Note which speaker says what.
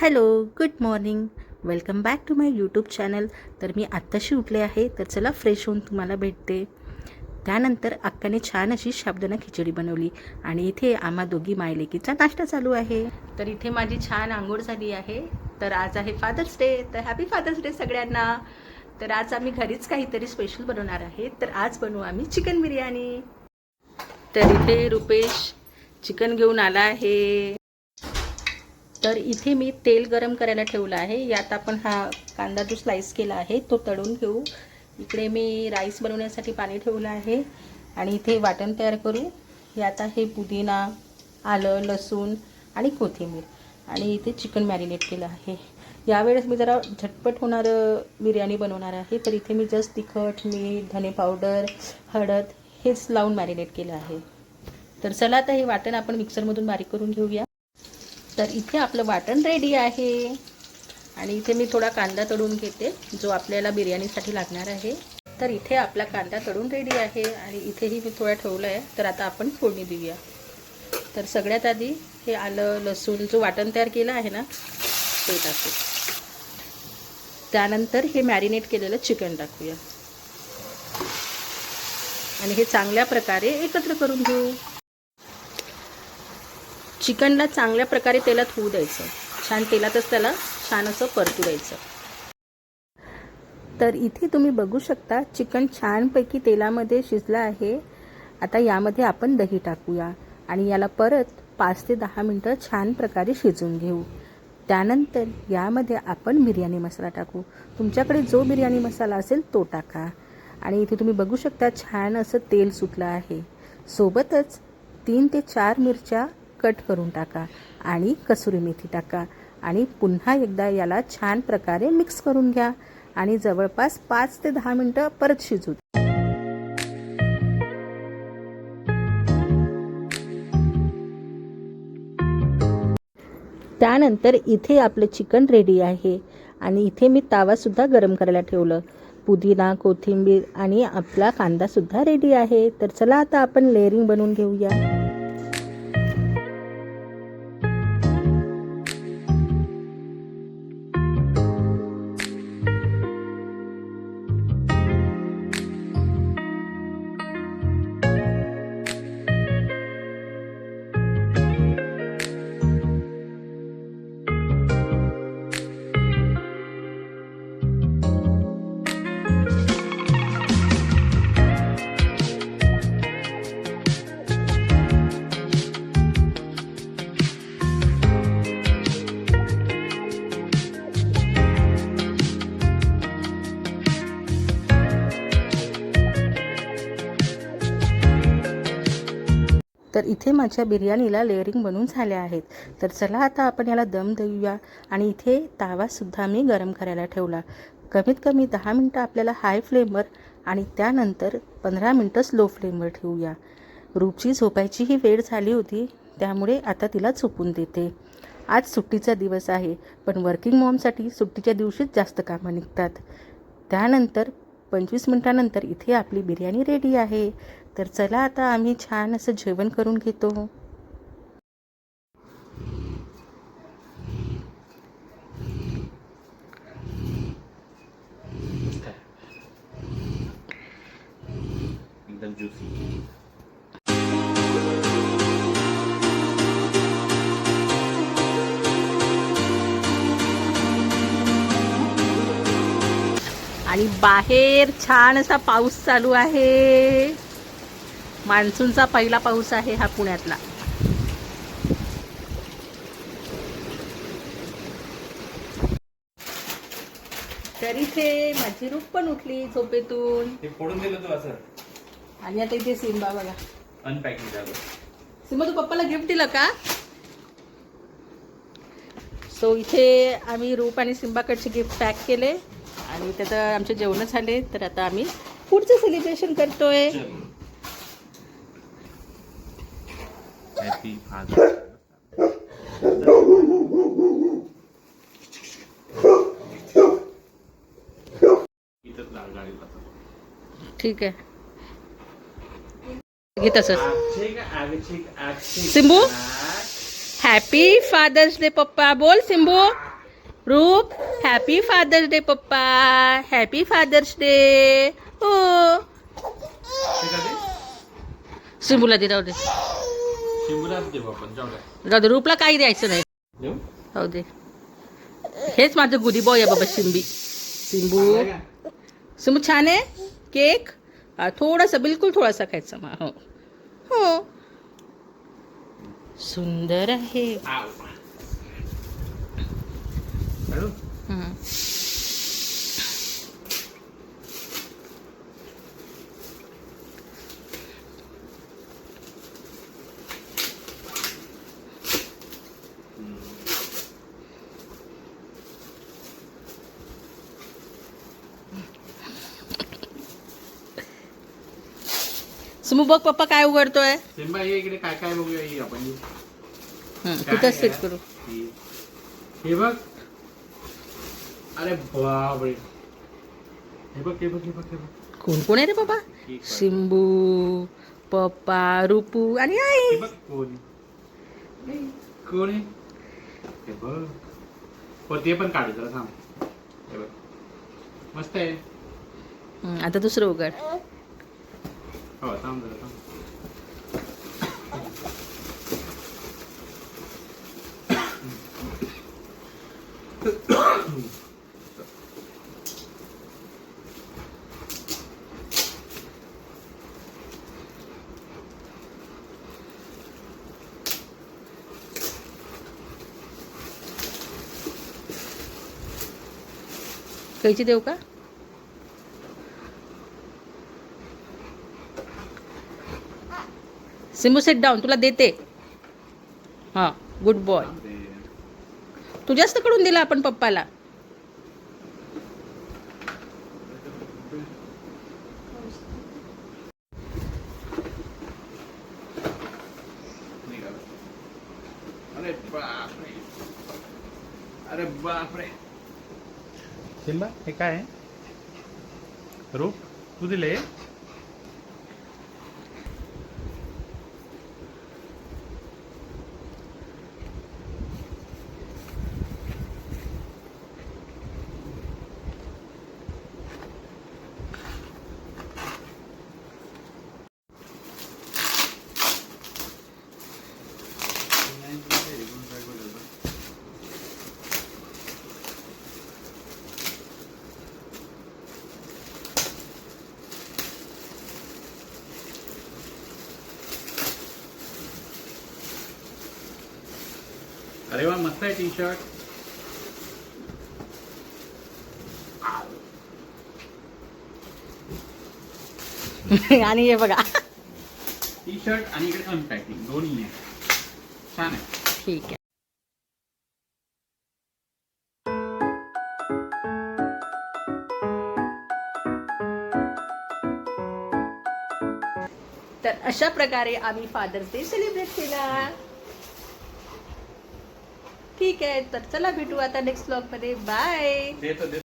Speaker 1: Hello, good morning. Welcome back to my YouTube channel. तर मी आत्ताशी उठले आहे, तर चला फ्रेश होऊन तुम्हाला भेटते. त्यानंतर अक्काने छान अशी साबुदाणा खिचडी बनवली आणि इथे आम्हा दोघी मायलेकीचा नाश्ता चालू आहे. तर इथे माझी छान आंघोळ झाली आहे. तर आज आहे फादर्स डे, तर हॅपी फादर्स डे सगळ्यांना. तर आज आम्ही घरीच काहीतरी स्पेशल बनवणार आहे. तर आज बनवू आम्ही चिकन बिर्याणी. तर इथे रुपेश चिकन घेऊन आला आहे. तर इथे मी तेल गरम करायला ठेवलं आहे. यात आपण हा कांदा जो स्लाइस केला आहे तो तळून घेऊ. इकडे मी राईस बनवण्यासाठी पाणी ठेवलं आहे आणि इथे वाटण तयार करू. यात आहे पुदिना, आलं, लसूण आणि कोथिंबीर आणि इथे चिकन मॅरिनेट केलं आहे. यावेळेस मी जरा झटपट होणारं बिर्याणी बनवणार आहे. तर इथे मी जस्ट तिखट, मीठ, धने पावडर, हळद हेच लावून मॅरिनेट केलं आहे. तर चला आता हे वाटण आपण मिक्सरमधून बारीक करून घेऊया. तर इथे आपलं वाटण रेडी आहे आणि इथे मी थोडा कांदा तळून घेते जो आपल्याला बिर्याणीसाठी लागणार आहे. तर इथे आपला कांदा तळून रेडी आहे आणि इथेही मी थोडा ठेवला आहे. तर आता आपण फोडणी देऊया. तर सगळ्यात आधी हे आलं, लसूण जो वाटण तयार केलं आहे ना ते टाकू. त्यानंतर हे मॅरिनेट केलेलं चिकन टाकूया आणि हे चांगल्या प्रकारे एकत्र करून घेऊ. चिकनला चांगल्या प्रकारे तेलात होऊ द्यायचं. छान तेलातच त्याला छान असं परतू द्यायचं. तर इथे तुम्ही बघू शकता चिकन छानपैकी तेलामध्ये शिजलं आहे. आता यामध्ये आपण दही टाकूया आणि याला परत 5 ते 10 मिनटं छान प्रकारे शिजवून घेऊ. त्यानंतर यामध्ये आपण बिर्याणी मसाला टाकू. तुमच्याकडे जो बिर्याणी मसाला असेल तो टाका. आणि इथे तुम्ही बघू शकता छान असं तेल सुटलं आहे. सोबतच 3 ते 4 मिरच्या कट करून टाका आणि कसुरी मेथी टाका आणि पुन्हा एकदा याला छान प्रकारे मिक्स करून घ्या आणि जवळपास 5 ते 10 मिनटं परत शिजू. त्यानंतर इथे आपलं चिकन रेडी आहे आणि इथे मी तावासुद्धा गरम करायला ठेवलं. पुदिना, कोथिंबीर आणि आपला कांदासुद्धा रेडी आहे. तर चला आता आपण लेअरिंग बनवून घेऊया. तर इथे माझ्या बिर्याणीला लेअरिंग बनवून झाले आहेत. तर चला आता आपण याला दम देऊया आणि इथे तावासुद्धा मी गरम करायला ठेवला. कमीत कमी 10 मिनटं आपल्याला हाय फ्लेमवर आणि त्यानंतर 15 मिनटं स्लो फ्लेमवर ठेवूया. रूपची झोपायची ही वेळ झाली होती त्यामुळे आता तिला झोपून देते. आज सुट्टीचा दिवस आहे पण वर्किंग मॉमसाठी सुट्टीच्या दिवशीच जास्त कामं निघतात. त्यानंतर 25 मिनटानंतर इथे आपली बिर्याणी रेडी आहे. तर चला आता आम्ही छान असं जेवण करून घेतो.
Speaker 2: एकदम ज्यूसी.
Speaker 1: आणि बाहेर छान असा पाऊस चालू आहे. मान्सूनचा पहिला पाऊस आहे हा पुण्यातला. तर इथे माझी रूप पण उठली झोपेतून.
Speaker 2: हे फोडून दिलं तू असं.
Speaker 1: आणि आता इथे सिम्बा बघा.
Speaker 2: अनपॅकिंग झालं.
Speaker 1: सिम्बा तू पप्पाला गिफ्ट दिलं का? सो इथे आम्ही रूप आणि सिम्बाकडचे गिफ्ट पॅक केले आणि त्यात आमचे जेवण झाले. तर आता आम्ही पुढचं सेलिब्रेशन करतोय.
Speaker 2: Happy father.
Speaker 1: ठीक आहे घे तसंच. सिंबू हॅपी फादर्स डे पप्पा बोल सिंबू. रूप हॅपी फादर्स डे पप्पा. Happy father's day. हो
Speaker 2: ते का ते?
Speaker 1: सिंबूला दे, राहू दे.
Speaker 2: शिंबूलाच देऊ आपण, जाऊ द्या.
Speaker 1: राहू दे, रूपला काही द्यायचं नाही.
Speaker 2: देऊ?
Speaker 1: राहू दे. हेच माझं गुदी बॉय आहे बाबा, सिंबू.
Speaker 2: चांगलं आहे का?
Speaker 1: सिंबू छान आहे. केक थोडासा, बिलकुल थोडासा खायचा मग. हो हो, सुंदर आहे.
Speaker 2: आव. हॅलो?
Speaker 1: हं. सिंबू बघ पप्पा काय उघडतोय.
Speaker 2: सिम्बा ये इकडे, काय काय बघूया ही आपण.
Speaker 1: तिथंच तेच करू.
Speaker 2: हे बघ. अरे बापरे. हे बघ, हे बघ, हे बघ, हे बघ.
Speaker 1: कोण कोण आहे रे बाबा. सिंबू, पप्पा, रूपू आणि आई.
Speaker 2: हे बघ कोण. कोण आहे? हे बघ. हो, ते पण काढू जरा थांब. हे बघ, मस्त आहे.
Speaker 1: आता दुसरं उघड.
Speaker 2: हो, थांब जरा, थांब.
Speaker 1: कैची देऊ का. सिंबू सेट डाऊन, तुला देते. हां, गुड बॉय. तू जास्त कडून दिला आपण पप्पाला.
Speaker 2: अरे बापरे. अरे बापरे. सिम्बा, हे काय आहे? रूप, तू दिले? अरे वा, मस्त आहे टी शर्ट.
Speaker 1: आणि हे बघा.
Speaker 2: टी शर्ट आणि इकडे अनपॅकिंग दोन्ही आहे. छान आहे.
Speaker 1: ठीक आहे. तर अशा प्रकारे आम्ही फादर्स डे सेलिब्रेट केला. ठीक आहे, तर चला भेटू आता नेक्स्ट ब्लॉग मध्ये. बाय.
Speaker 2: ते तर